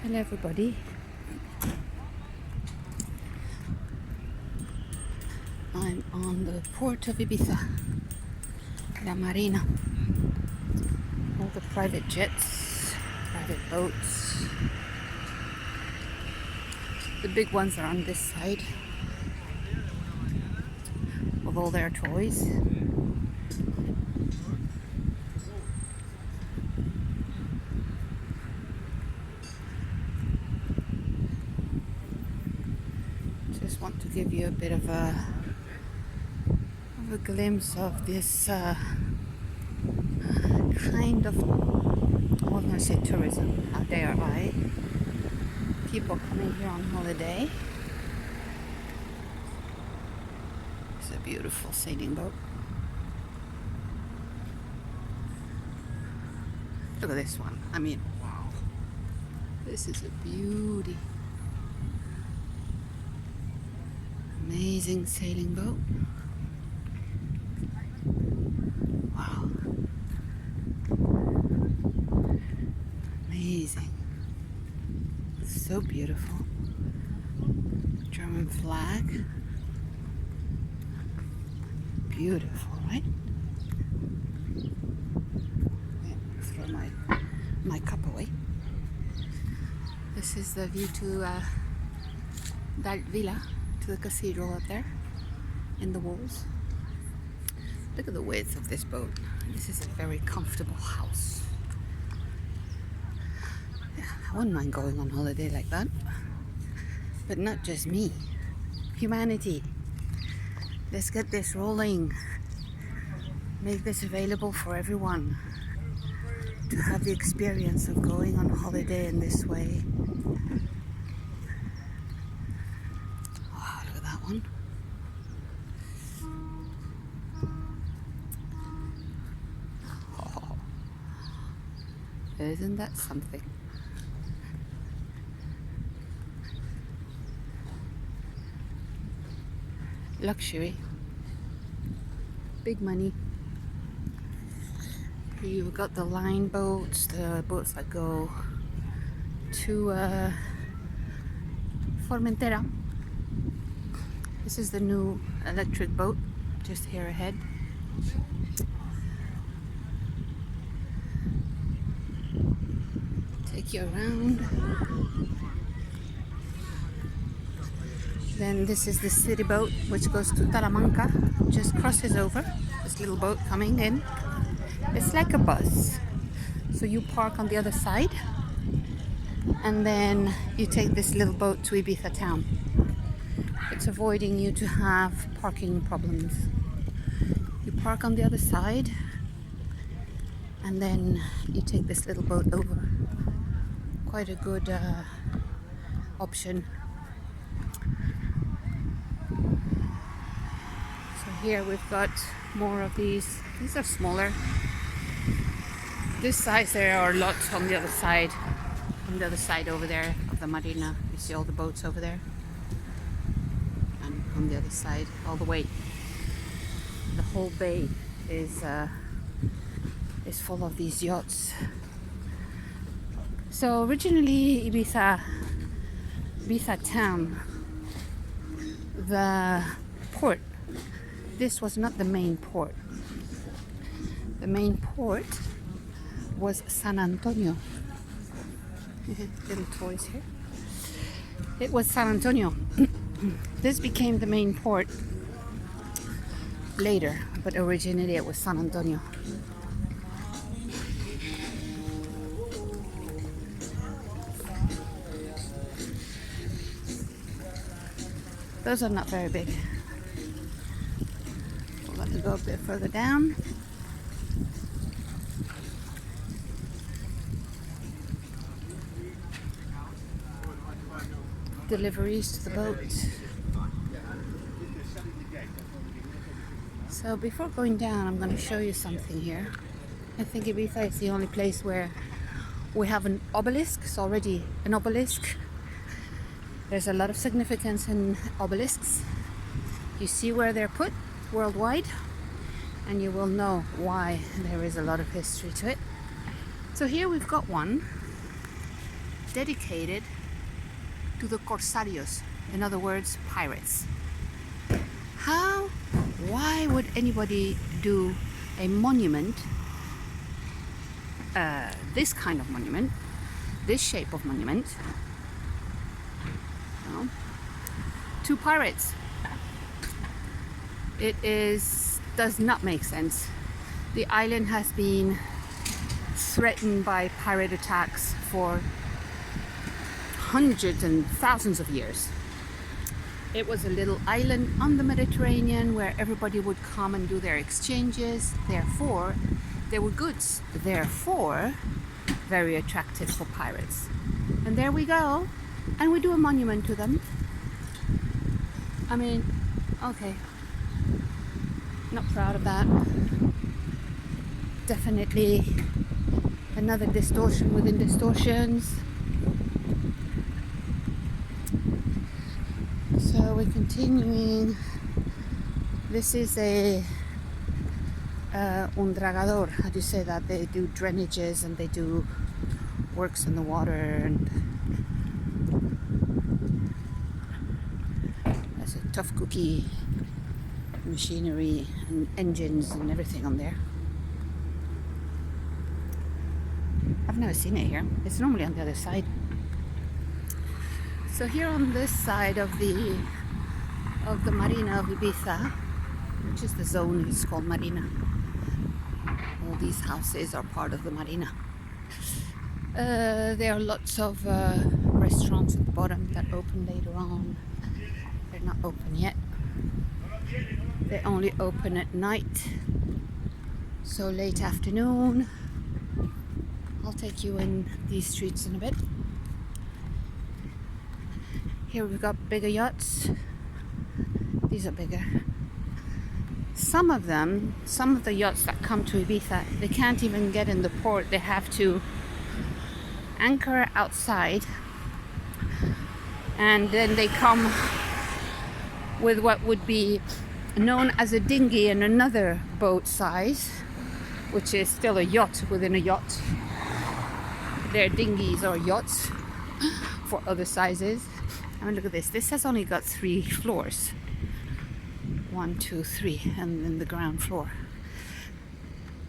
Hello everybody. I'm on the port of Ibiza, La Marina. All the private jets, private boats. The big ones are on this side with all their toys. Just want to give you a bit of a glimpse of this kind of, I was going to say tourism, how dare I. People coming here on holiday. It's a beautiful sailing boat. Look at this one. I mean, wow. This is a beauty. Amazing sailing boat. Wow. Amazing. So beautiful. German flag. Beautiful, right? Yeah, throw my cup away. This is the view to that villa, to the cathedral up there in the walls. Look at the width of this boat. This is a very comfortable house. Yeah, I wouldn't mind going on holiday like that. But not just me. Humanity. Let's get this rolling. Make this available for everyone to have the experience of going on holiday in this way. Oh, look at that one. Oh, isn't that something? Luxury, big money. You've got the line boats, the boats that go to Formentera. This is the new electric boat, just here ahead. Take you around. Then this is the city boat, which goes to Talamanca, just crosses over. This little boat coming in. It's like a bus. So you park on the other side, and then you take this little boat to Ibiza town. It's avoiding you to have parking problems. You park on the other side, and then you take this little boat over. Quite a good option. Here we've got more of these. These are smaller. This size, there are lots on the other side. On the other side over there of the Marina. You see all the boats over there. And on the other side, all the way. The whole bay is full of these yachts. So originally Ibiza town, the port, this was not the main port. The main port was San Antonio. Little toys here. It was San Antonio. This became the main port later, but originally it was San Antonio. Those are not very big. Let me go a bit further down. Deliveries to the boat. So before going down, I'm going to show you something here. I think Ibiza is the only place where we have an obelisk. It's already an obelisk. There's a lot of significance in obelisks. You see where they're put worldwide, and you will know why there is a lot of history to it. So here we've got one dedicated to the corsarios, in other words, pirates. Why would anybody do a monument, this kind of monument, this shape of monument, to pirates? It does not make sense. The island has been threatened by pirate attacks for hundreds and thousands of years. It was a little island on the Mediterranean where everybody would come and do their exchanges. Therefore, there were goods. Therefore, very attractive for pirates. And there we go. And we do a monument to them. I mean, okay. Not proud of that. Definitely another distortion within distortions. So we're continuing. This is a un dragador. How do you say that? They do drainages and they do works in the water, and there's a tough cookie machinery and engines and everything on there. I've never seen it here. It's normally on the other side. So here on this side of the Marina of Ibiza, which is the zone, it's called Marina. All these houses are part of the Marina. There are lots of restaurants at the bottom that open later on. They're not open yet. They only open at night. So late afternoon. I'll take you in these streets in a bit. Here we've got bigger yachts. These are bigger. Some of the yachts that come to Ibiza, they can't even get in the port. They have to anchor outside, and then they come with what would be known as a dinghy and another boat size, which is still a yacht within a yacht. They're dinghies or yachts for other sizes. I mean, look at this. This has only got 3 floors. 1, 2, 3, and then the ground floor.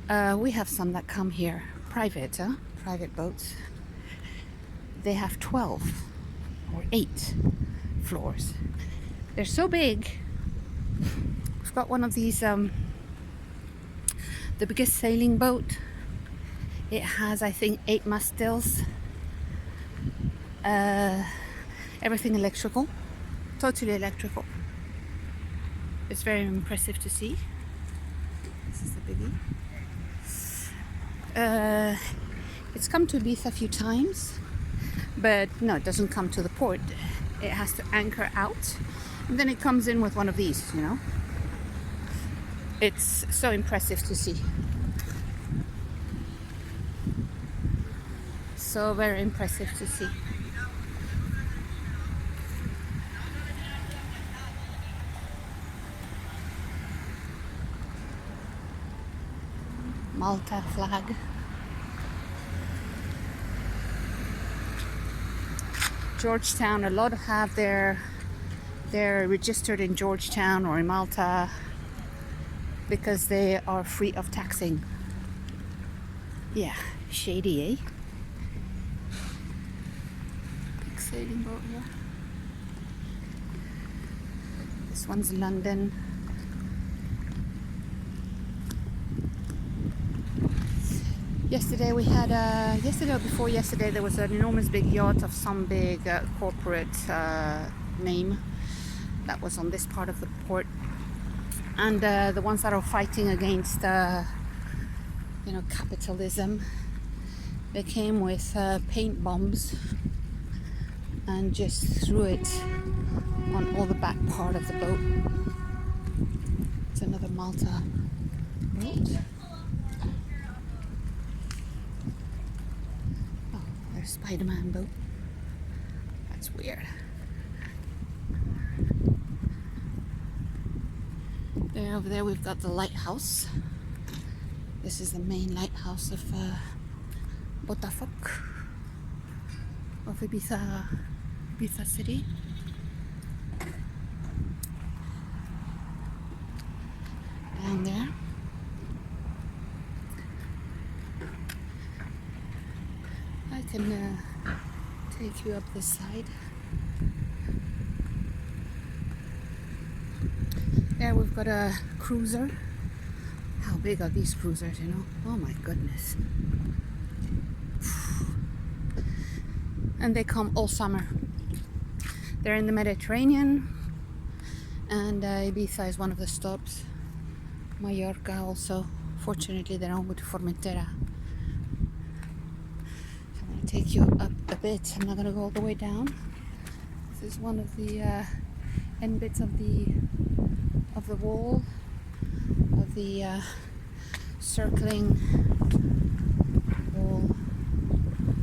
We have some that come here private boats. They have 12 or 8 floors. They're so big. We've got one of these, the biggest sailing boat. It has, I think, 8 mastils. Everything electrical, totally electrical. It's very impressive to see. This is the biggie. It's come to Ibiza a few times, but no, it doesn't come to the port. It has to anchor out, and then it comes in with one of these, you know. It's so impressive to see. So very impressive to see. Malta flag. Georgetown, a lot have they're registered in Georgetown or in Malta because they are free of taxing. Yeah, shady, eh? Big sailing boat here. This one's London. Yesterday we had, yesterday or before yesterday, there was an enormous big yacht of some big corporate name that was on this part of the port. And the ones that are fighting against, capitalism, they came with paint bombs and just threw it on all the back part of the boat. It's another Malta boat. Spider-Man boat. That's weird. There, over there we've got the lighthouse. This is the main lighthouse of Botafoc. of Ibiza city. Down there. I can take you up this side. There we've got a cruiser. How big are these cruisers, you know? Oh my goodness. And they come all summer. They're in the Mediterranean, and Ibiza is one of the stops. Mallorca also. Fortunately, they're on to Formentera. So I'm going to take you up a bit. I'm not going to go all the way down. This is one of the end bits of the wall of the circling wall.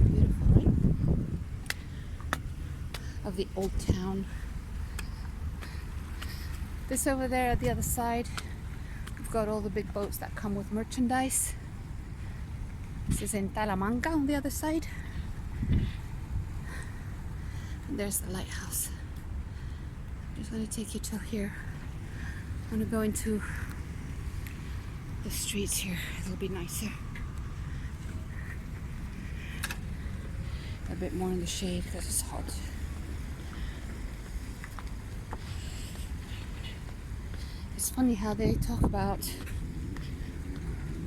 Beautiful, right? Of the old town. This over there at the other side, we've got all the big boats that come with merchandise. This is in Talamanca on the other side. And there's the lighthouse. I'm just going to take you till here. I'm going to go into the streets here. It'll be nicer. A bit more in the shade because it's hot. It's funny how they talk about,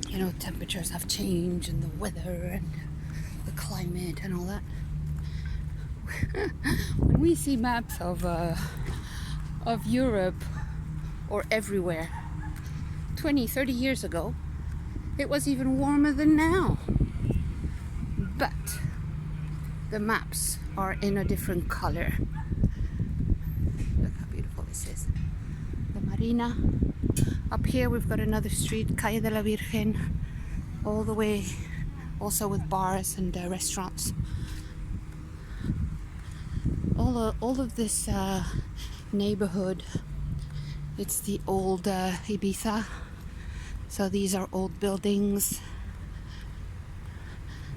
you know, temperatures have changed and the weather and the climate and all that. When we see maps of Europe or everywhere 20-30 years ago, it was even warmer than now. But the maps are in a different color. Look how beautiful this is. The Marina. Up here we've got another street, Calle de la Virgen, all the way, also with bars and restaurants. All of this neighborhood, it's the old Ibiza. So these are old buildings,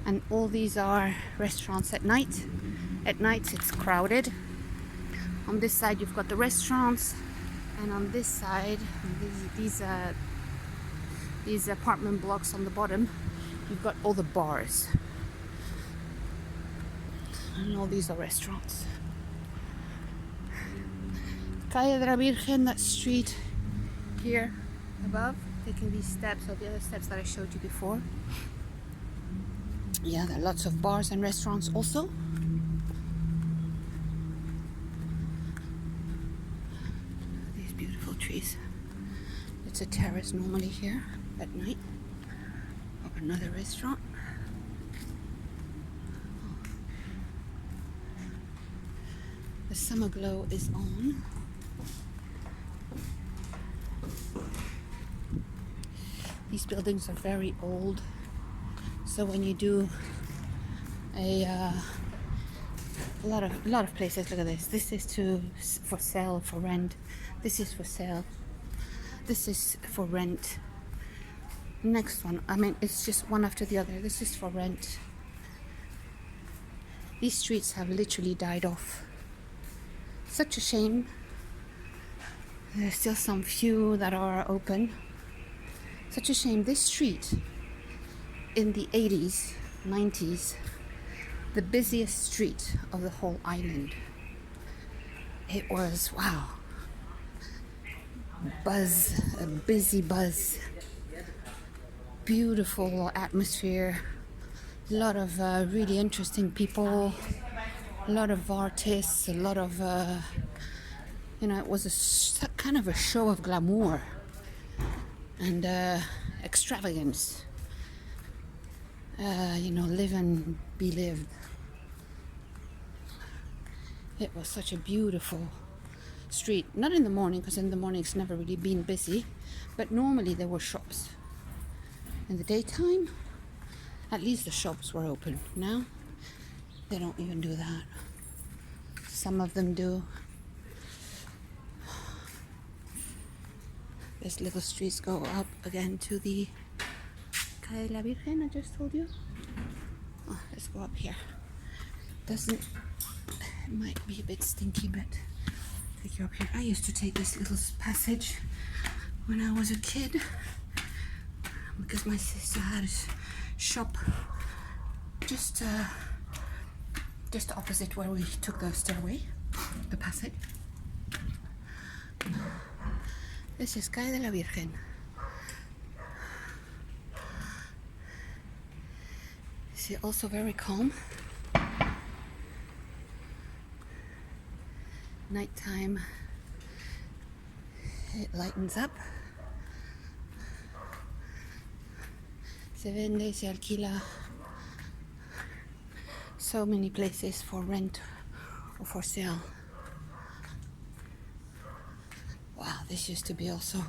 and all these are restaurants at night. At night it's crowded. On this side you've got the restaurants, and on this side, these apartment blocks on the bottom, you've got all the bars. And all these are restaurants. Calle de la Virgen, that street here above, taking these steps, or the other steps that I showed you before. Yeah, there are lots of bars and restaurants also. These beautiful trees. It's a terrace normally here at night. Or another restaurant. The summer glow is on. These buildings are very old, so when you do a lot of places, look at this. This is for sale, for rent. This is for sale. This is for rent. Next one, I mean, it's just one after the other. This is for rent. These streets have literally died off. Such a shame. There's still some few that are open. Such a shame. This street in the 80s, 90s, the busiest street of the whole island. It was, wow, buzz, a busy buzz, beautiful atmosphere, a lot of really interesting people, a lot of artists, a lot of, you know, it was a kind of a show of glamour and extravagance. You know, live and be lived. It was such a beautiful street. Not in the morning, because in the morning it's never really been busy, but normally there were shops. In the daytime, at least the shops were open. Now, they don't even do that. Some of them do. These little streets go up again to the Calle de la Virgen, I just told you. Oh, let's go up here. doesn't, it might be a bit stinky, but take you up here. I used to take this little passage when I was a kid because my sister had a shop just opposite where we took the stairway, the passage. This is Calle de la Virgen. See, also very calm. Nighttime, it lightens up. Se vende, se alquila. So many places for rent or for sale. Wow, this used to be also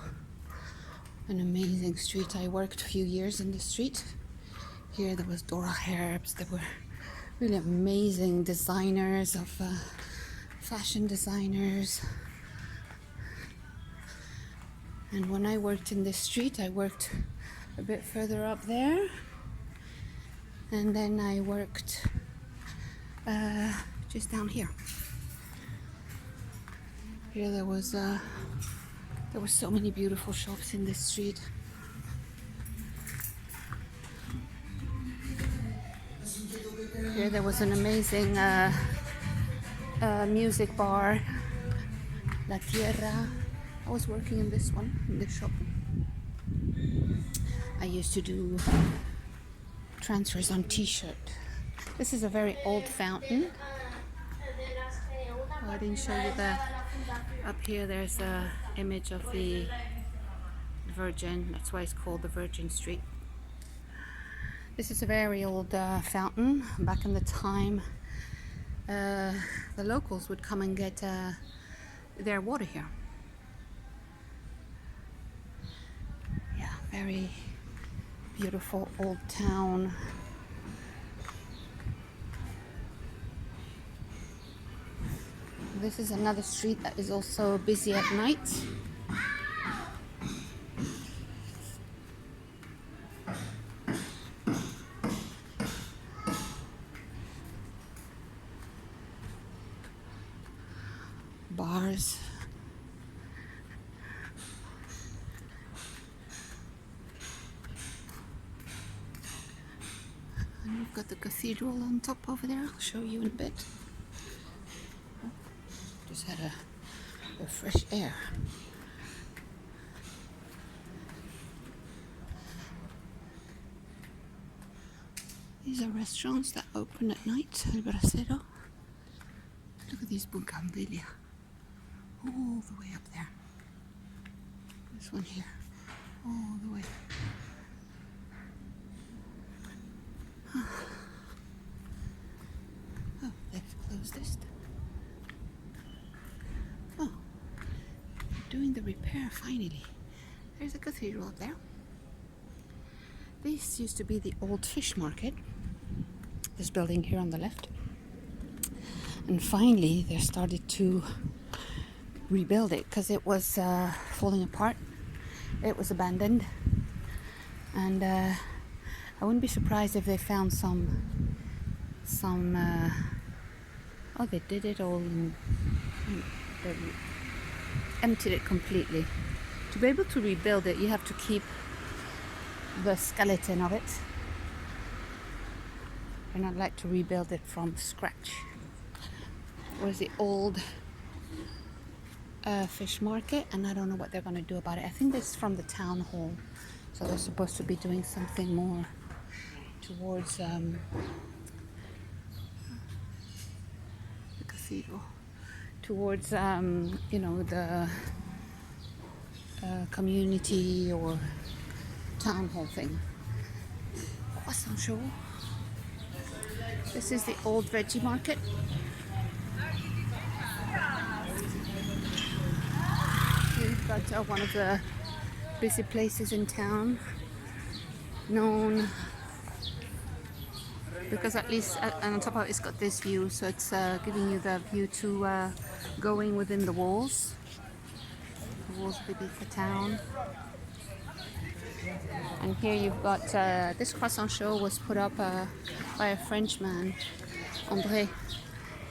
an amazing street. I worked a few years in the street. Here there was Dora Herbs. There were really amazing designers of fashion designers. And when I worked in this street, I worked a bit further up there. And then I worked just down here. Here there were so many beautiful shops in this street. Here there was an amazing music bar, La Tierra. I was working in this one, in this shop. I used to do transfers on t-shirt. This is a very old fountain. Oh, I didn't show you that. Up here there's a image of the Virgin. That's why it's called the Virgin Street. This is a very old fountain. Back in the time, the locals would come and get their water here. Yeah, very beautiful old town. This is another street that is also busy at night. Bars. And we've got the cathedral on top over there. I'll show you in a bit. Just had a fresh air. These are restaurants that open at night. El Brasero. Look at these bugambilia. All the way up there. This one here. All the way. Oh, they've closed this. Oh, doing the repair finally. There's a cathedral up there. This used to be the old fish market. This building here on the left. And finally they started to rebuild it because it was falling apart. It was abandoned. And I wouldn't be surprised if they found some oh, they did it all and they emptied it completely. To be able to rebuild it, you have to keep the skeleton of it. You're not like to rebuild it from scratch. Was the old fish market, and I don't know what they're going to do about it. I think this is from the town hall, so they're supposed to be doing something more towards the cathedral, towards you know, the community or town hall thing. Croissant show. This is the old veggie market. We've got one of the busy places in town, known because at least on top of it, it's got this view, so it's giving you the view to going within the walls. The walls of Ibiza town. And here you've got this croissant show was put up by a Frenchman André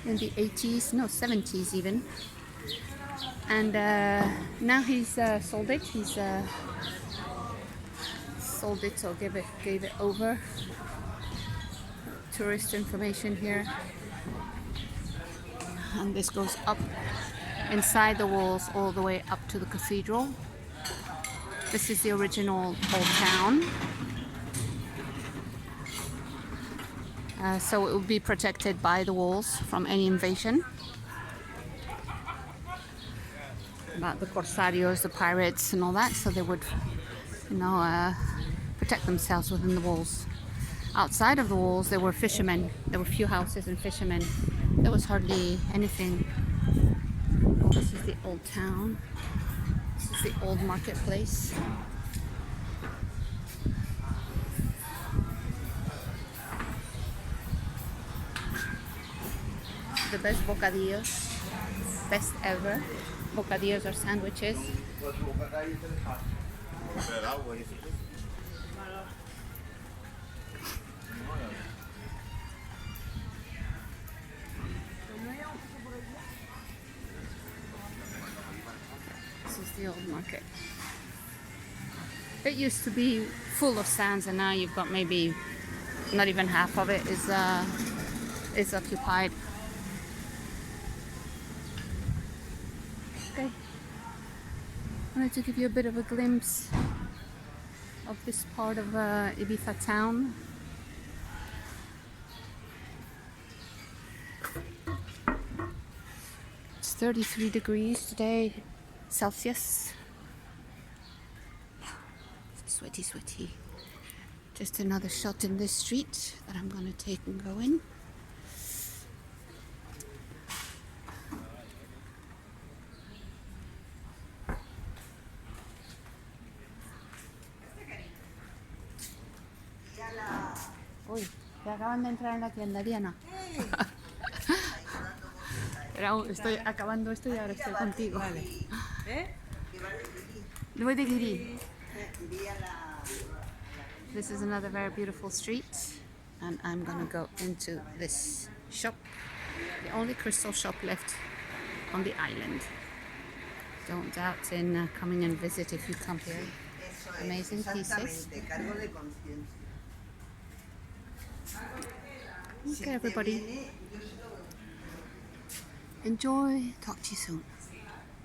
in the 80s, no 70s even, and now he's sold it. He's sold it or gave it over. Tourist information here, and this goes up inside the walls all the way up to the cathedral. This is the original old town. So it will be protected by the walls from any invasion. About the corsarios, the pirates and all that, so they would, protect themselves within the walls. Outside of the walls there were fishermen. There were few houses and fishermen. There was hardly anything. Oh, this is the old town. This is the old marketplace. The best bocadillos, best ever. Bocadillos are sandwiches. This is the old market. It used to be full of sands, and now you've got maybe not even half of it is occupied. Okay, I wanted to give you a bit of a glimpse of this part of Ibiza town. It's 33 degrees today, Celsius. Sweaty. Just another shot in this street that I'm gonna take and go in. Uy, te acaban de entrar en la tienda, Diana. Pero estoy acabando esto y ahora estoy contigo. Vale. Voy de Guiri. This is another very beautiful street, and I'm gonna go into this shop, the only crystal shop left on the island. Don't doubt in coming and visit if you come here. Amazing pieces. Okay, everybody. Enjoy. Talk to you soon.